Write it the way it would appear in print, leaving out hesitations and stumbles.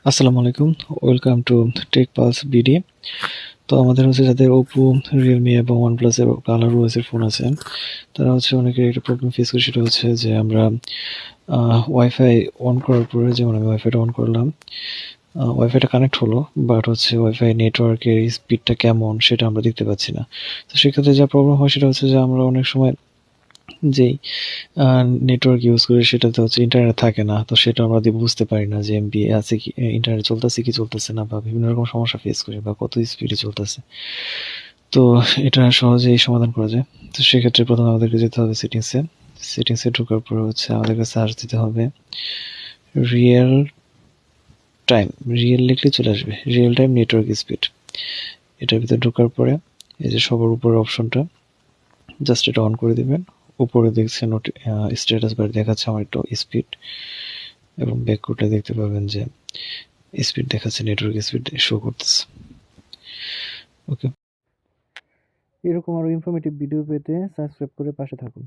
আসসালামু আলাইকুম। Welcome to tech pulse BD. তো আমাদের হচ্ছে যাদের ওপো, রিয়েলমি এবং ওয়ানপ্লাস এর কালার ওএস এর ফোন আছে, তারা হচ্ছে অনেকের একটা প্রবলেম ফেস করে। সেটা হচ্ছে যে আমরা ওয়াইফাই অন করার পরে, যেমন আমি ওয়াইফাইটা অন করলাম, ওয়াইফাইটা কানেক্ট হলো, বাট হচ্ছে ওয়াইফাই নেটওয়ার্কের স্পিডটা কেমন সেটা আমরা দেখতে পাচ্ছি না। তো সেক্ষেত্রে যা প্রবলেম হয় সেটা হচ্ছে যে আমরা অনেক সময় যেই নেটওয়ার্ক ইউজ করি সেটাতে হচ্ছে ইন্টারনেট থাকে না। তো সেটা আমরা বুঝতে পারি না যে এমবি আছে কি, ইন্টারনেট চলতেছে কি চলতেছে না, বা বিভিন্ন রকম সমস্যা ফেস করি, বা কত স্পিডে চলতেছে। তো এটা সহজেই সমাধান করা যায়। তো সেক্ষেত্রে প্রথমে আমাদেরকে যেতে হবে সেটিংসে ঢোকার পরে হচ্ছে আমাদেরকে সার্চ দিতে হবে রিয়েল টাইম। রিয়েল লিখলে চলে আসবে রিয়েল টাইম নেটওয়ার্ক স্পিড। এটার ভিতরে ঢোকার পরে এই যে সবার উপরে অপশনটা, জাস্ট এটা অন করে দিবেন। উপরে দেখছেন স্ট্যাটাস বার দেখাচ্ছে আমার একটু স্পিড, এবং ব্যাককোডে দেখতে পাবেন যে স্পিড দেখাচ্ছে, নেটওয়ার্ক স্পিড শো করতেছে। ওকে, এরকম আরো ইনফরমেটিভ ভিডিও পেতে সাবস্ক্রাইব করে পাশে থাকুন।